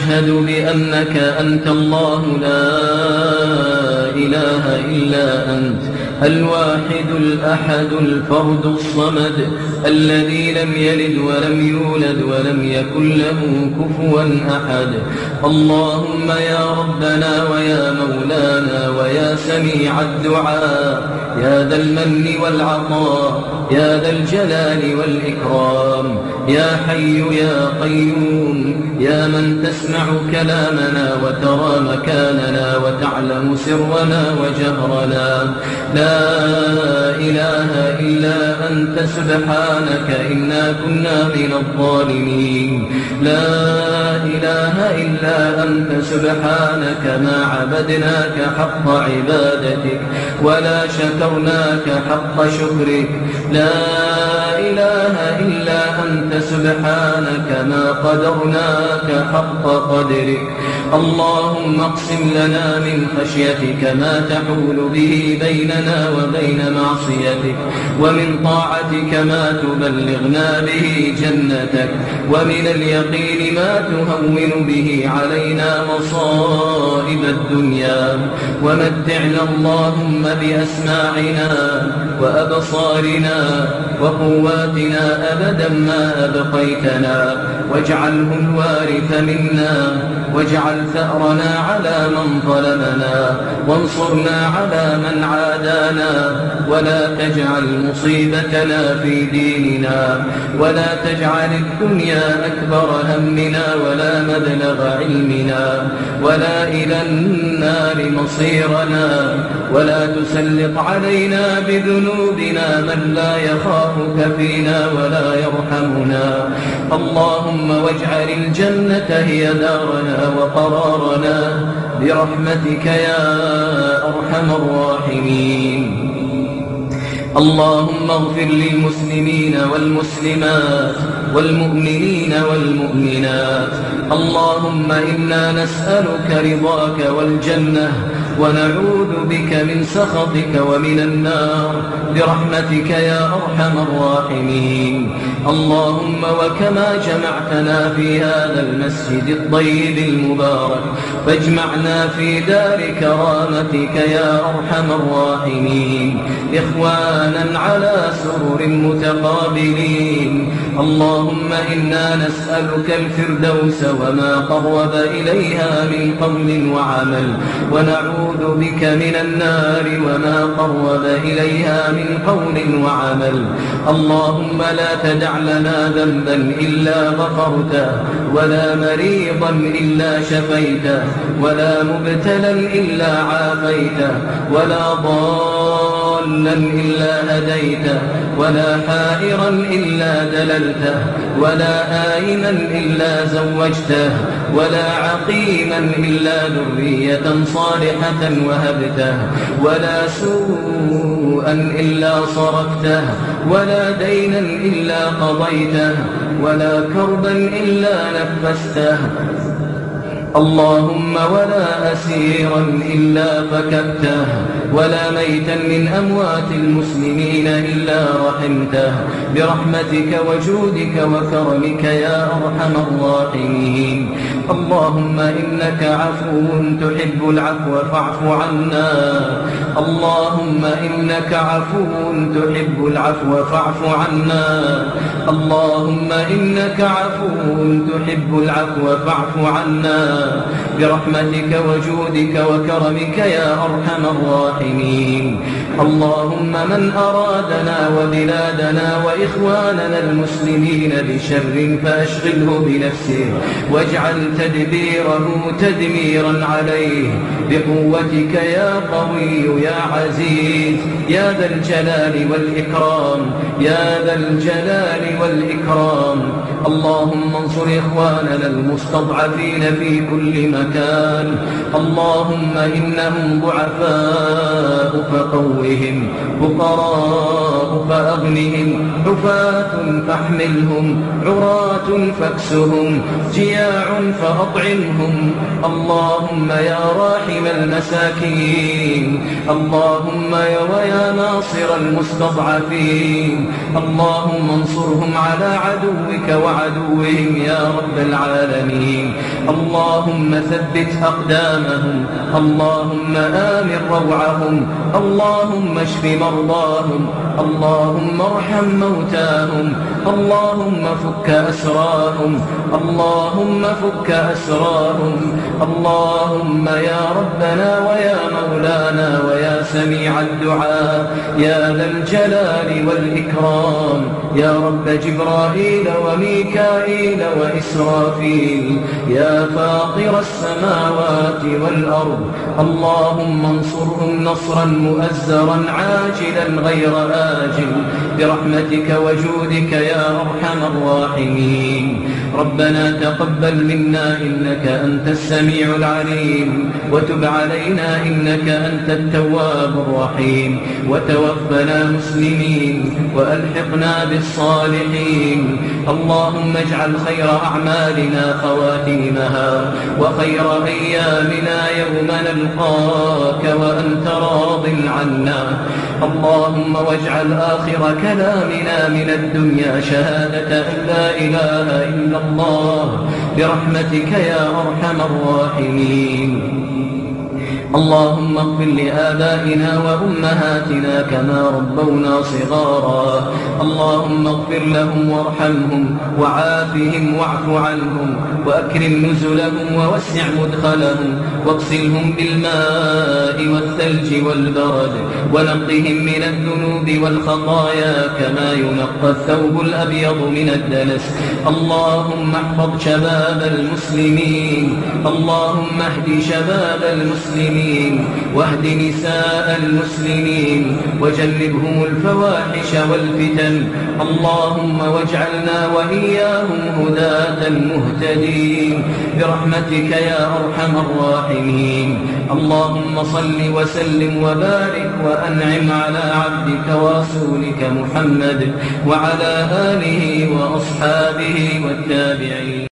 أشهد بأنك أنت الله لا إله إلا أنت الواحد الأحد الفرد الصمد الذي لم يلد ولم يولد ولم يكن له كفوا أحد. اللهم يا ربنا ويا مولانا ويا سميع الدعاء يا ذا المن والعطاء يا ذا الجلال والإكرام يا حي يا قيوم يا من تسمع كلامنا وترى مكاننا وتعلم سرنا وجهرنا، لا إله إلا أنت سبحانك إنا كنا من الظالمين. لا إله إلا أنت سبحانك ما عبدناك حق عبادتك ولا شكرناك حق شكرك. لا إله إلا أنت سبحانك ما قدرناك حق قدرك. اللهم اقسم لنا من خشيتك ما تحول به بيننا وبين معصيتك، ومن طاعتك ما تبلغنا به جنتك، ومن اليقين ما تهون به علينا مصائب الدنيا. ومتعنا اللهم بأسماعنا وأبصارنا وقواتنا أبدا ما أبقيتنا، واجعله الوارث منا، واجعل ثأرنا على من ظلمنا، وانصرنا على من عادانا، ولا تجعل مصيبتنا في ديننا، ولا تجعل الدنيا أكبر همنا ولا مبلغ علمنا، ولا إلى النار مصيرنا، ولا تسلط علينا بذنوبنا من لا يخافك فينا ولا يرحمنا. اللهم واجعل الجنة هي دارنا وقرارنا برحمتك يا أرحم الراحمين. اللهم اغفر للمسلمين والمسلمات والمؤمنين والمؤمنات. اللهم إنا نسألك رضاك والجنة ونعوذ بك من سخطك ومن النار برحمتك يا أرحم الراحمين. اللهم وكما جمعتنا في هذا المسجد الطيب المبارك فاجمعنا في دار كرامتك يا أرحم الراحمين، إخوانا على سرر متقابلين. اللهم إنا نسألك الفردوس وما قرب إليها من قول وعمل، ونعوذ بك من النار وما قرب إليها من قول وعمل. اللهم لا تدع لنا ذنبا إلا غفرته، ولا مريضا إلا شفيته، ولا مبتلا إلا عافيته، ولا ضالا إلا هديته، ولا حائرا إلا دللته، ولا آئما إلا زوجته، ولا عقيما إلا ذرية صالحة وهبته، ولا سوءا إلا صرفته، ولا دينا إلا قضيته، ولا كربا إلا نفسته. اللهم ولا أسيرا إلا فككته، ولا ميتا من أموات المسلمين إلا رحمته برحمتك وجودك وكرمك يا أرحم الراحمين. اللهم إنك عفو تحب العفو فاعف عنا. اللهم إنك عفو تحب العفو فاعف عنا. اللهم إنك عفو تحب العفو فاعف عنا برحمتك وجودك وكرمك يا أرحم الراحمين. اللهم من أرادنا وبلادنا وإخواننا المسلمين بشر فأشغله بنفسه، واجعل تدبيره تدميرا عليه بقوتك يا قوي يا عزيز يا ذا الجلال والإكرام يا ذا الجلال والإكرام. اللهم انصر إخواننا المستضعفين في كل مكان. اللهم إنهم ضعفاء فقو فاكوهم، فقراء فأغنهم، حفاة فاحملهم، عراة فاكسهم، جياع فأطعمهم. اللهم يا راحم المساكين، اللهم ويا ناصر المستضعفين، اللهم انصرهم على عدوك وعدوهم يا رب العالمين. اللهم ثبت أقدامهم، اللهم آمن روعهم، اللهم اشف مرضاهم، اللهم ارحم موتاهم، اللهم فك أسراهم، اللهم فك أسراهم. اللهم يا ربنا ويا مولانا ويا سميع الدعاء يا ذا الجلال والإكرام، يا رب جبرائيل وميكائيل وإسرافيل، يا فاطر السماوات والأرض، اللهم انصرهم نصرا مؤزرا عاجلا غير آجل برحمتك وجودك يا أرحم الراحمين. ربنا تقبل منا إنك أنت السميع العليم، وتب علينا إنك أنت التواب الرحيم، وتوفنا مسلمين وألحقنا بالصالحين. اللهم اجعل خير أعمالنا خواتيمها، وخير أيامنا يوم نلقاك وأنت راض عنا. اللهم واجعل آخر كلامنا من الدنيا شهادة أن لا إله إلا الله برحمتك يا أرحم الراحمين. اللهم اغفر لآبائنا وأمهاتنا كما ربونا صغارا، اللهم اغفر لهم وارحمهم وعافهم واعف عنهم وأكرم نزلهم ووسع مدخلهم، واغسلهم بالماء والثلج والبرد، ونقهم من الذنوب والخطايا كما ينقى الثوب الأبيض من الدنس. اللهم احفظ شباب المسلمين، اللهم اهد شباب المسلمين واهد نساء المسلمين، وجنبهم الفواحش والفتن. اللهم واجعلنا وإياهم هداة مهتدين برحمتك يا أرحم الراحمين. اللهم صل وسلم وبارك وأنعم على عبدك ورسولك محمد وعلى آله وأصحابه والتابعين.